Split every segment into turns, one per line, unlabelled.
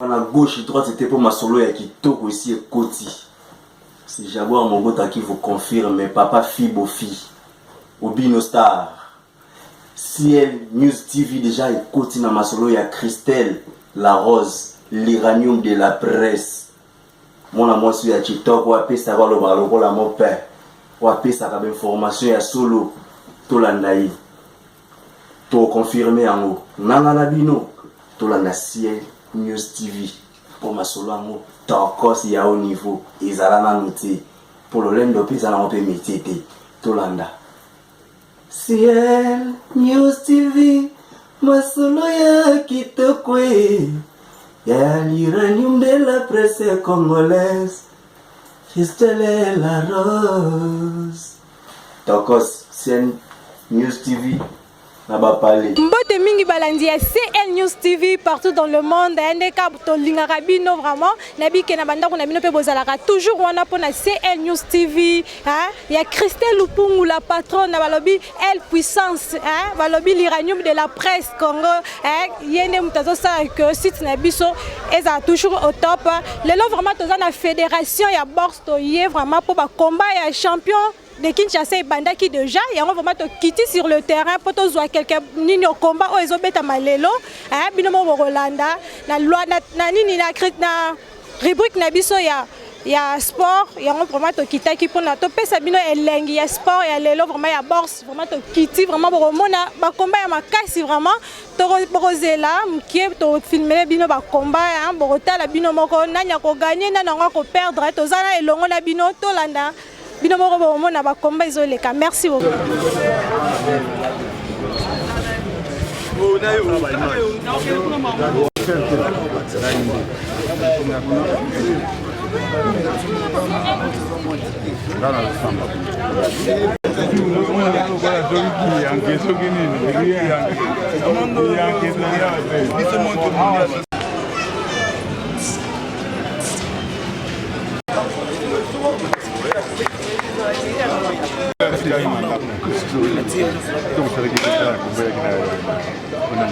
À gauche et droite, c'était pour ma solo et qui toque aussi et Koti. C'est Jaguar Mogota qui vous confirme, mais papa Fibofi, Obino Star. CL News TV déjà et Koti dans ma solo, il y a Christelle, la rose, l'iranium de la presse. Mon amour sur la TikTok, ou après ça va le malo pour la mon père. Ou après ça va information ya solo, tout l'andaï. Tout confirmé en haut. Nana Labino, tout l'anda CL News TV. Pour ma solo en haut, Tokos il y a au niveau. Ils allaient dans l'outil. Pour le lendo, ils allaient en métier. Tout l'anda. CL News TV. Ma solo ya kitokwe. Ya l'iranium de la presse congolaise. Christelle la rose. Tokos, CL News TV.
Mbote mingi balandi ya CL News TV partout dans le monde. Ndeka to lingaka bino vraiment. Nabi ke na banda ko na bino pe bozalaka toujours wana pona CL News TV. Hein? Ya Christelle Lupungu la patronne na balobi elle puissance. Hein? Balobi l'iranium de la presse Congo. Hein? Yene mutazo sa que site na biso eza toujours au top. Lelo vraiment toza na fédération ya boxe to yé vraiment pour ba combat ya champion de Kinshasa et Bandaki déjà, et on va vraiment te quitter sur le terrain pour te jouer quelqu'un ni au combat ou ils ont bêta malelo, hein, binomo Rolanda, na loi na nini na rubrique na biso ya sport, et on va vraiment te quitter qui pour na to pesa bino elengi ya sport et lelo vraiment ya boxe, vraiment te quitter vraiment pour mona ba combat ya makasi vraiment to borozela mkie to filmer bino ba combat hein, borotala bino moko nanya ko gagner nana ko perdre to zana elongo na bino to landa. Merci beaucoup.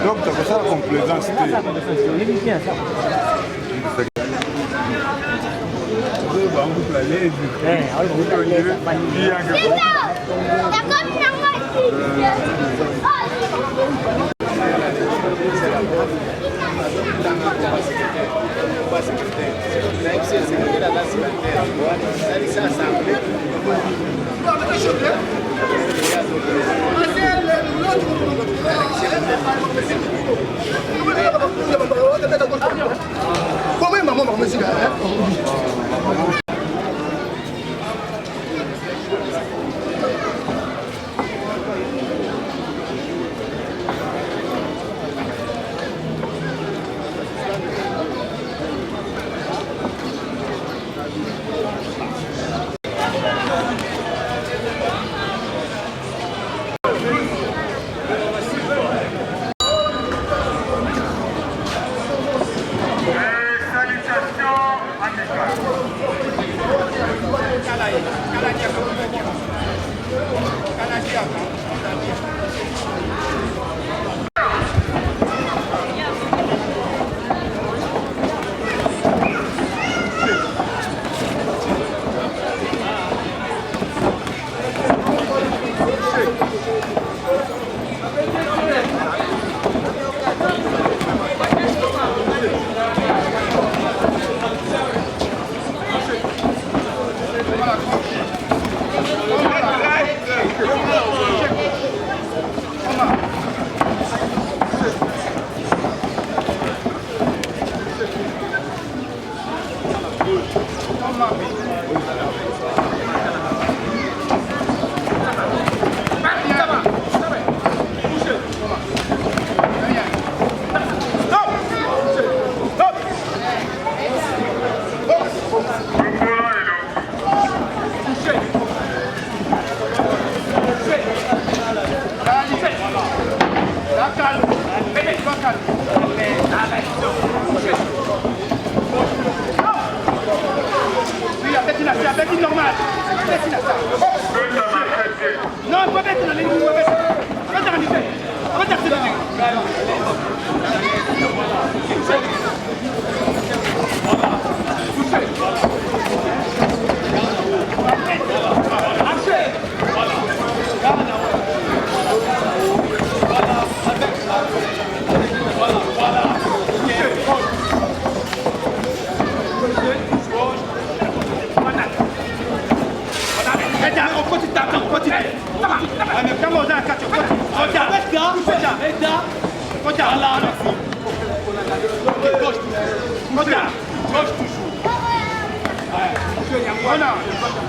Donc, tu as ça la complaisance.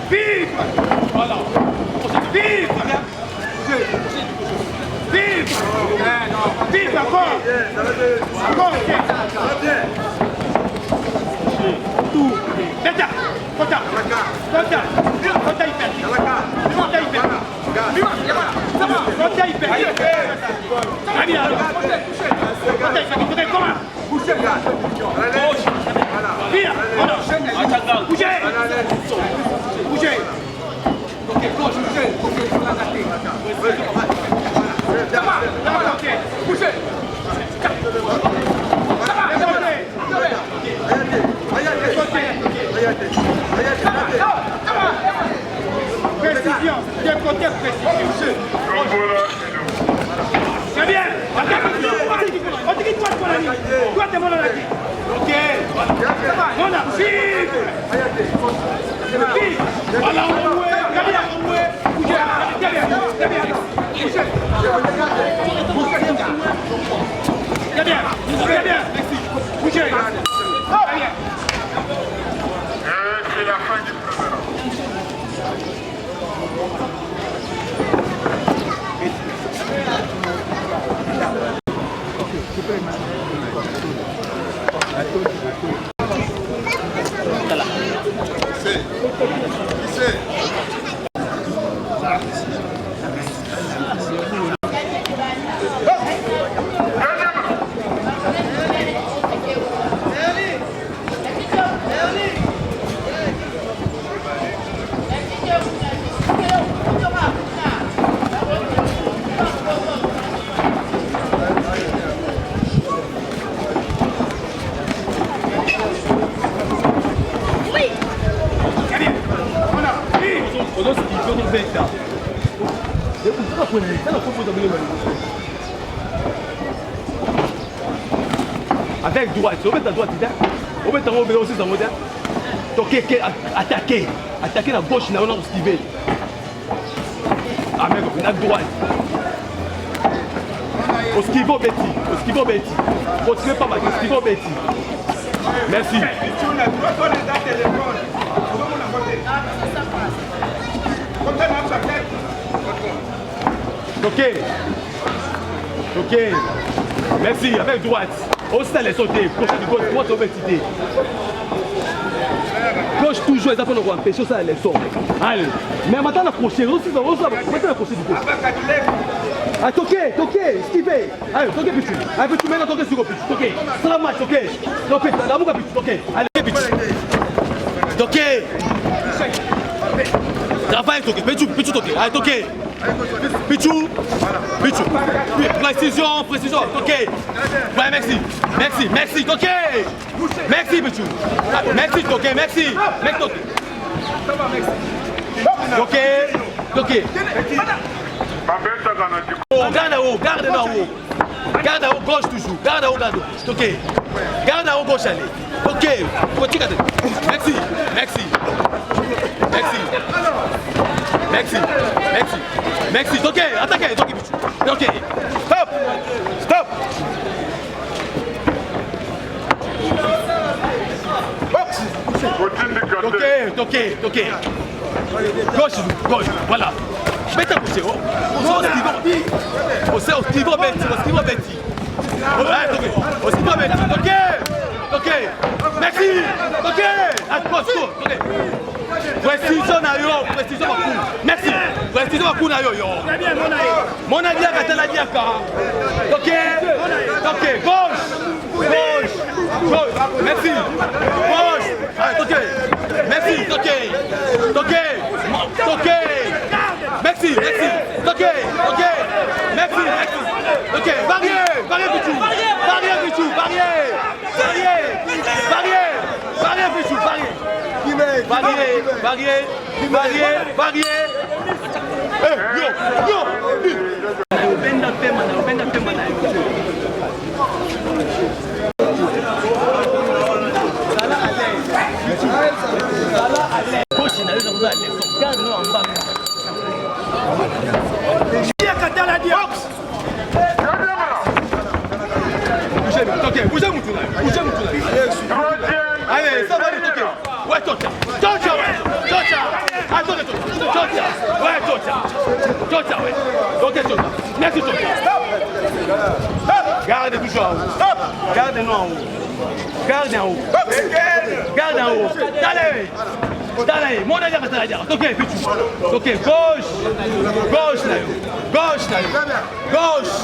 Vive! Voilà. Vive! Vive! Vive encore! Encore! Tout! Beta! Conta! Conta! Conta hyper! Conta hyper! Conta hyper! Allez, alors! Conta hyper! Conta comment? Bouchez, gars! Viens! Bougez! Bougez! Ok, gauche, bougez! Bougez! Précision! Bien côté précision! C'est bien! On te quitte quoi pour la nuit? Toi, t'es mon ami! Ok! On a vive! Vive! Voilà, on est! C'est la fin du programme. Avec droite, on met ta droite, on met ta main aussi dans le modèle. Donc, attaquer la gauche, on a esquivé. Ah, mais la droite. Esquivo Betty. Continuez pas mal, esquivo Betty. Merci. Ok. Merci, avec droite. Au stade les sautés, crochet du gauche, droite au Betty. Gauche toujours, ils appellent empêcher ça les sauts. Allez, mais maintenant la crochet, maintenant la crochet du gauche. Ah, toquez, esquivez. Allez, toquez, Pichu. Allez, Pichu, maintenant toquez sur le Pichu. Toquez. C'est la match, toquez. Toquez, la mouka, Pichu, toquez. Allez, Pichu. Toquez. Travaille, toquez. Pichu, toquez. Allez, toquez. Pichu. Précision, toquez. Ouais, merci, toquez. Merci, Pichu. Merci, toquez, merci. Mec, toquez. Toquez. Garde en haut, gauche toujours. Garde en haut, gauche. Ok. Garde en haut, gauche, allez. Ok. Merci. Ok. Attaquez. Ok. Stop. Ok. Gauche. Voilà. Mets ta couche. Esquivo Betty. Ok. Merci. Ok. Précision na yo. Merci. Précision na yo. Mon ami a gâté la diaka. Ok. Gauche. Merci. Gauche. Ok. Merci. Ok. Merci. Ok. Merci. Ok. Barrière, Pichu. Barrière. Yo. Obenda pema na yo. Coach na yo za garde no en bas. Ouais, Tocha. Tocha, ouais. Tocha. Attendez, Tocha. Ouais, Tocha. Tocha, ouais. Ok, Tocha. Merci, Tocha. Garde toujours en haut. Garde-nous en haut. Garde en haut. Garde en haut. Allez. Allez, mon aïe, ok, petit. Ok, gauche. Gauche, là. Gauche, là. Gauche.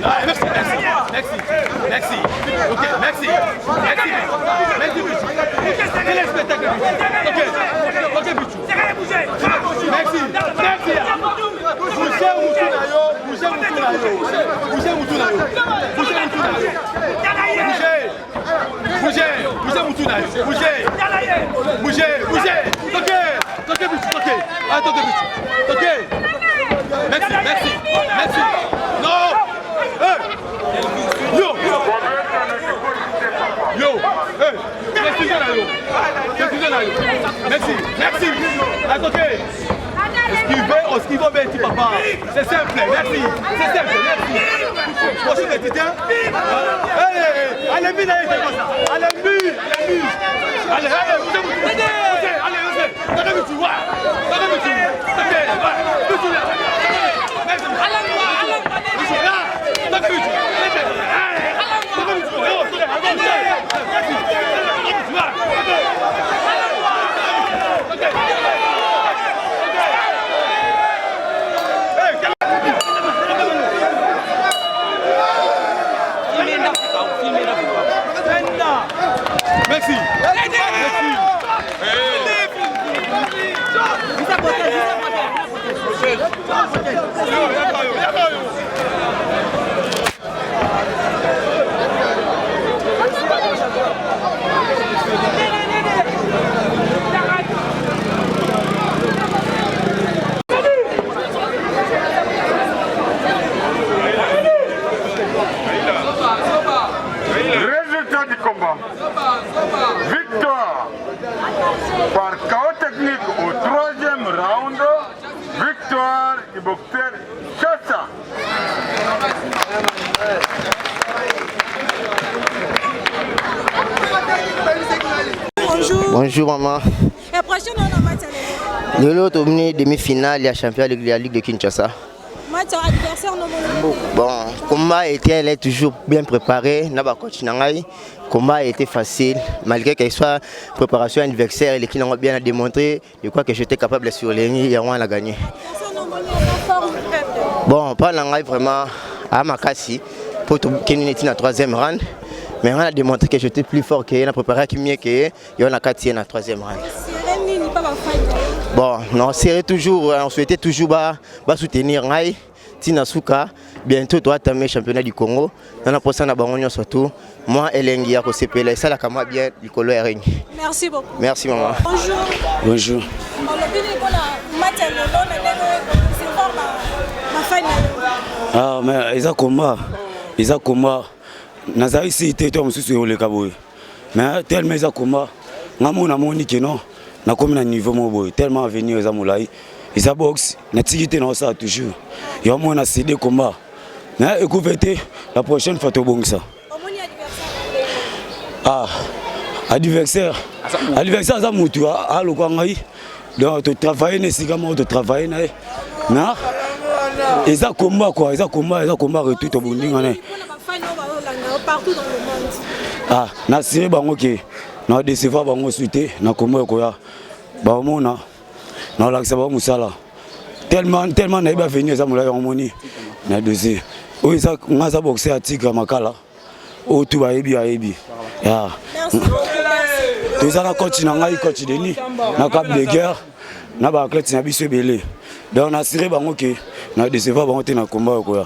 Allez, merci, merci. Merci. Ok, merci. Merci. Merci, petit. Quel est le spectacle, ok, petit. Merci. Merci. Bougez, ok, attendez, ok, merci, non, yo, merci, attendez, esquivez, petit papa, c'est simple, merci, prochain des titans, allez,
Résultat du combat. Victoire par chaos technique au 3e round. Victoire du boxeur Chassa.
Bonjour maman.
Et prochaine on a match à
Lolo tombé demi-finale et champion de la Ligue de Kinshasa.
match adversaire non.
Bon, combat était toujours bien préparé. N'a pas coach nangai. Combat a été facile malgré qu'il soit préparation anniversaire et l'équipe n'a bien démontré de quoi que j'étais capable de surligner et on a gagné. Bon, pas nangai vraiment à Makassi pour tout qui n'était dans 3e round. Mais on a démontré que j'étais plus fort que la préparation qui mieux que on a 4e dans 3e round. Bon, non, c'est toujours, on souhaitait toujours soutenir Ngai, Tina Souka. Bientôt, toi, tu as championnat du Congo. On a posé en surtout. Moi, Elengi, à CPL, ça la caméra bien du colo RN.
Merci beaucoup.
Merci, maman.
Bonjour.
Bonjour.
Ah, mais ils ont combat. Nazari si était toi monsieur sur le cabo. Mais tellement ils ont combat. Ngamo na moni que non. Na comme na niveau mon boy tellement avenir za molai. Ils a box na tigité na ça toujours. Il y a moins na CD combat. Mais écoutez la prochaine fois to bon ça. Ah, adversaire za mutu a lo kwa ngai. Donc tu travailles nécessairement tu travailles na. Na ils ont combat quoi, ils ont combat retour to bondinga na.
Partout dans le monde.
Ah, na sire bango ke na décevoir bango suite na kombo ko ya ba mona na la saba musala tellement na iba venir za mula ya moni na dossier o isa ngaza boxer atika makala o tu ba ebi ya to za na coach na ngai coach Denis na cap de guerre na ba athlète na biso belé donc na sire bango ke na décevoir bango te na kombo ko ya.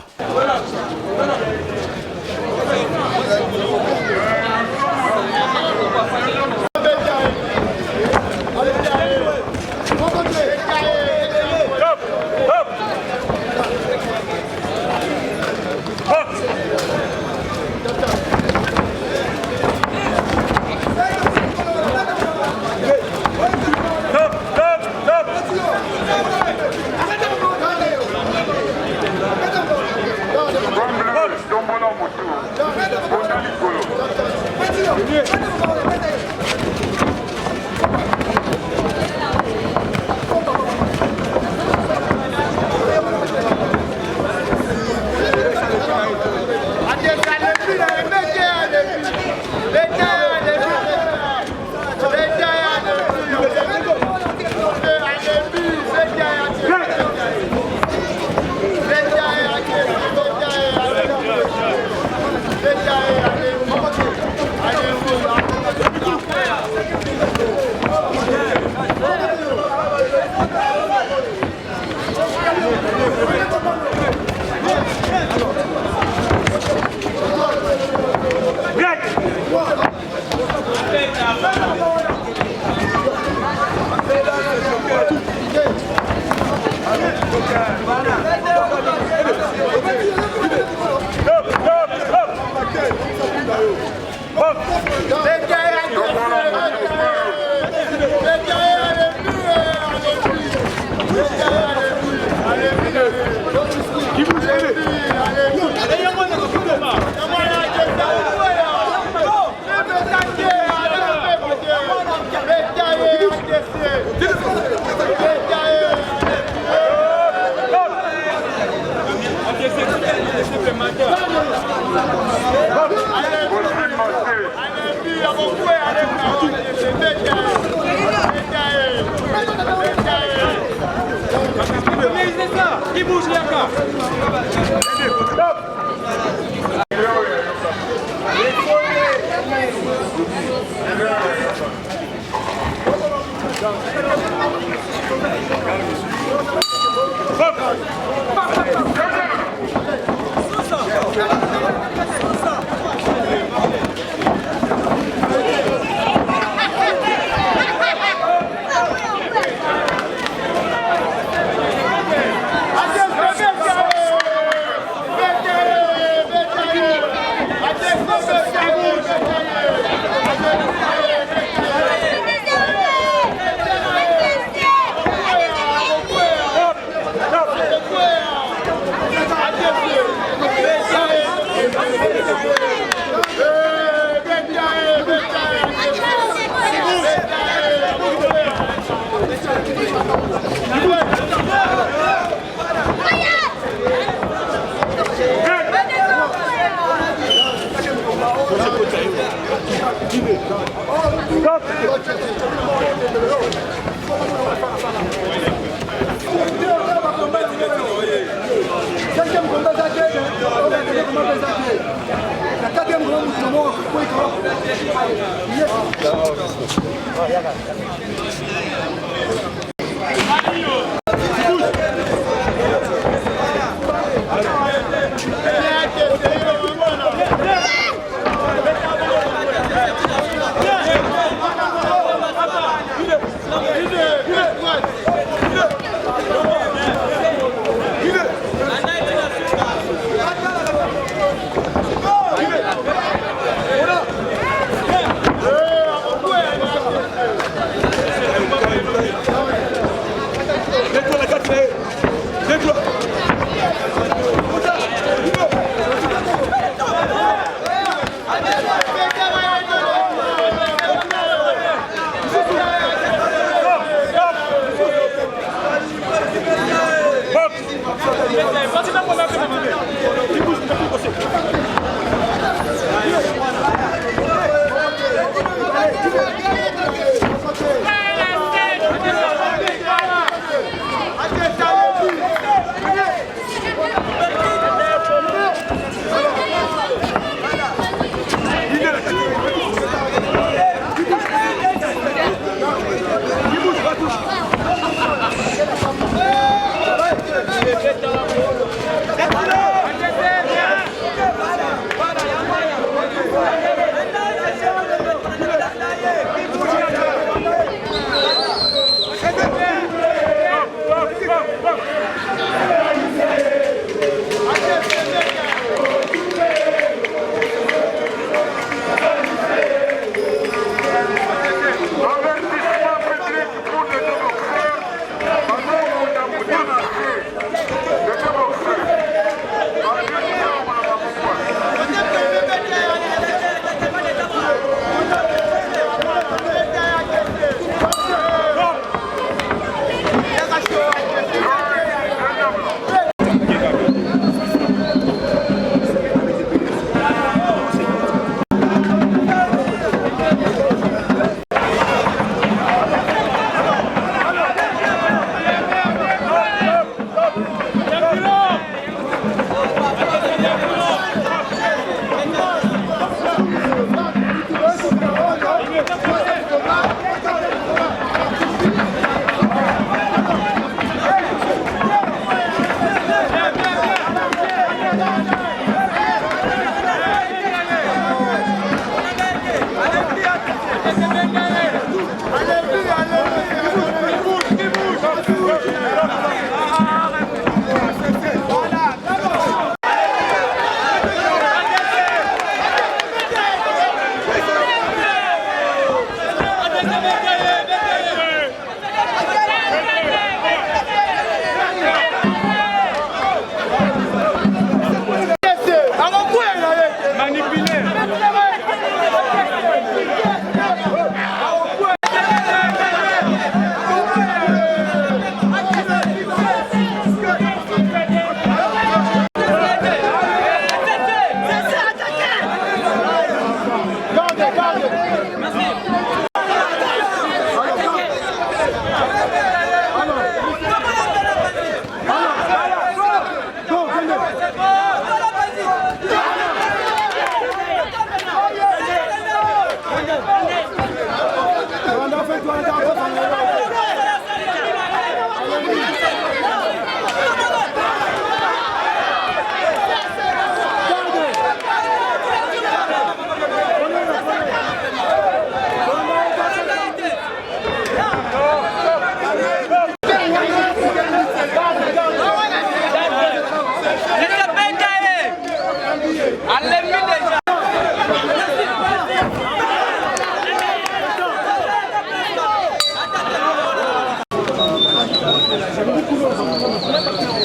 Qui bouge les gars?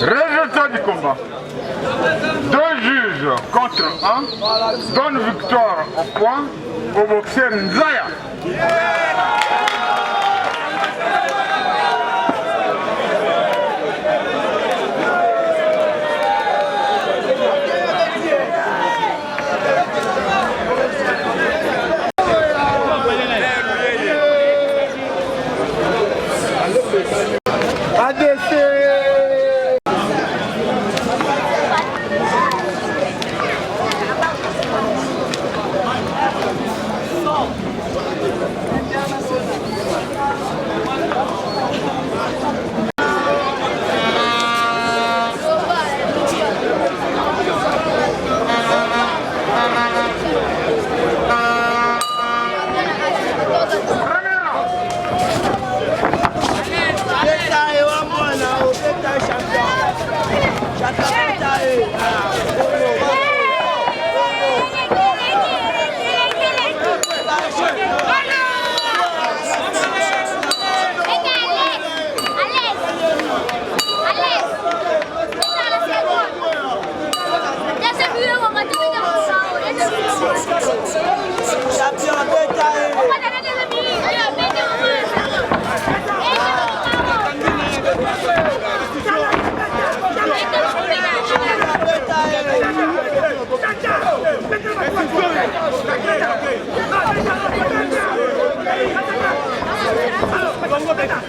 Résultat du combat. 2 juges contre 1 donne victoire au point au boxeur Nzaya.
Somebody!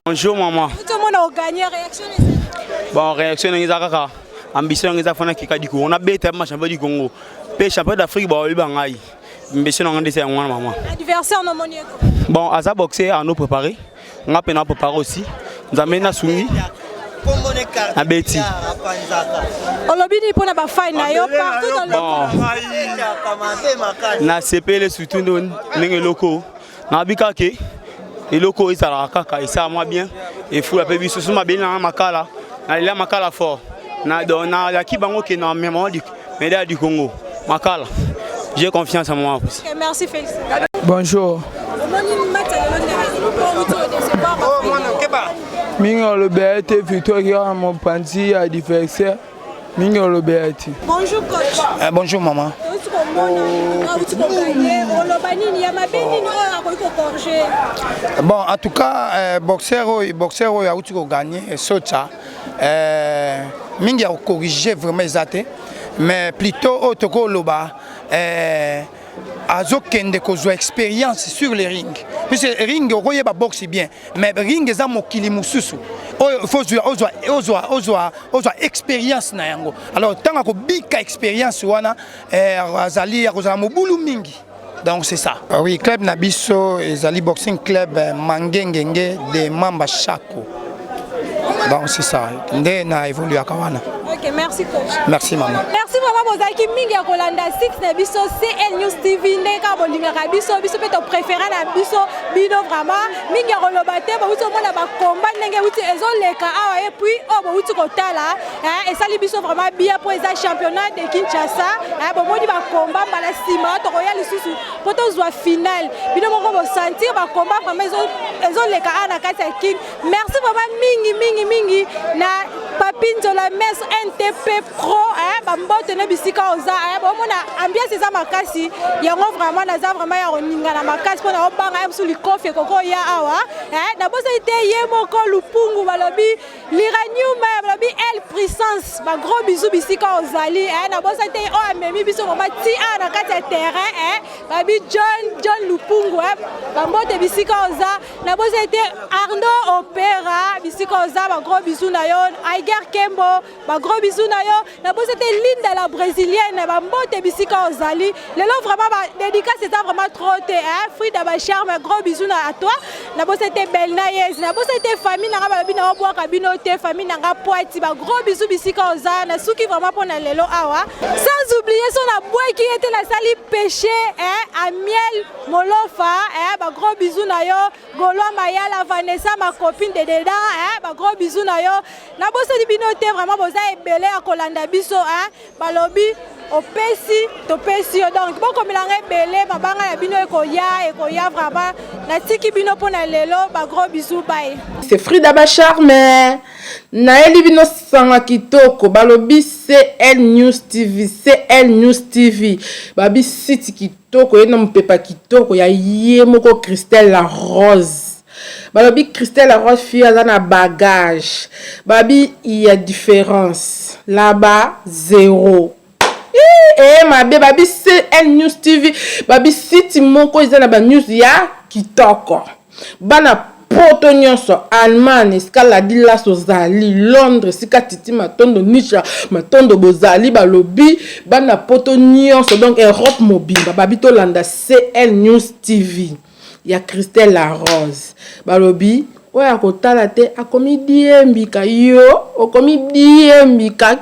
Bonjour maman.
Tout le monde a gagné, réaction.
Bon, réaction est à ambition est à faire qui du coup. On a bête un champion du Congo. Pe champion d'Afrique, bon, il bangaï. Ambition on a décidé moi maman.
Adversaire non monier.
Bon, à ça boxer à nous préparer. On a peine à préparer aussi. Nous amène à soumis. À Betty.
Olobini pour na ba fight na yo partout dans le monde.
Na CP les surtout les locaux. Na bikake. Les locaux ils sont kaka et ça moi bien et fou la pébi sous ma bien na makala. Na la makala fort. Na la ki bango ke na mémoire du médaille du Congo. Makala. J'ai confiance en moi.
Merci Félix.
Bonjour. Mingo le BRT Victoria mon panti à adversaire. Mingo le BRT.
Bonjour coach.
Bonjour maman. Bon, en tout cas, boxeur a gagné Socha. Mingi a corrigé vraiment exact, mais plutôt au Loba. Azo kende kozwa expérience sur les rings. Puisque ring okoye ba boxe bien, mais ring eza mokili mususu. Il faut ozwa expérience na yango. Alors tant ko bika expérience wana azali akozala mobulu mingi. Donc c'est ça. Oui, club Nabiso ezali boxing club Mangengenge de Mamba Chako. Donc c'est ça. Ndé na évolué à Kawana.
Ok, merci coach.
Merci maman.
Merci vraiment Bozaki Mingi Kolanda 6 na biso CL News TV ndeka bolinga biso pe to préféré na biso bino vraiment Mingi Kolobate ba uti mona ba combat ndenge uti ezoleka awa et puis bo uti kotala et sali biso vraiment bien pour les championnats de Kinshasa bo modi ba combat bala sima to royal lisusu poto zwa final bino moko bo sentir ba combat vraiment ezoleka ana kati king. Merci vraiment mingi na Papinzo la messe NTP Pro bambote na bisika oza bomona ambiance za makasi yango vraiment naza vraiment ya oninga na makasi pona obanga msu likofi koko ya awa na bosa ite ye moko lupungu balobi l'iranium balobi el puissance ba gros bisous bisika ozali na bosa ite o amemi biso ngoma ti na kati ya terrain babi John lupungu bambote bisika oza na bosa ite Arnaud Opera bisika oza ba gros bisous na yo Aiger Kembo ba gros bisous na yo na bosa ite Linda la brésilienne ba mbote bisika ozali lelo vraiment ba dédicace c'était vraiment trop Frida ba charme gros bisous à toi na bosa ite Belnaïs na bosa ite famille na ba bina obwa kabino te famille na poiti ba gros bisous bisika ozali na suki vraiment pona lelo awa sans oublier son aboy qui était la sali péché à miel molofa ba gros bisous na yo Goloa Mayala Vanessa ma copine de dedans ba gros bisous na yo na bosa di bino te vraiment boza ebele a kolanda biso balobi opesi topesi donc boko milanga ebele babanga ya bino ekoya vraiment na tiki bino pona lelo ba gros bisous bye.
C'est Frida ba charme na eli bino sanga kitoko balobi CL News TV babi site kitoko yena mpepa kitoko ya ye moko Christelle la Rose. Balobi Christelle la Rose fille a na bagage. Babi il y a différence. Là-bas zéro. Ma bé babi CL News TV babi site moko izana ba news ya kitoko. Bana poto nyonso Allemagne skala dila sozali Londres sika titi matondo nisha matondo bozali balobi bana poto nyonso donc Europe mobile babi to landa CL News TV ya Christelle la Rose balobi oya kotala te akomi diembika yo okomi diembika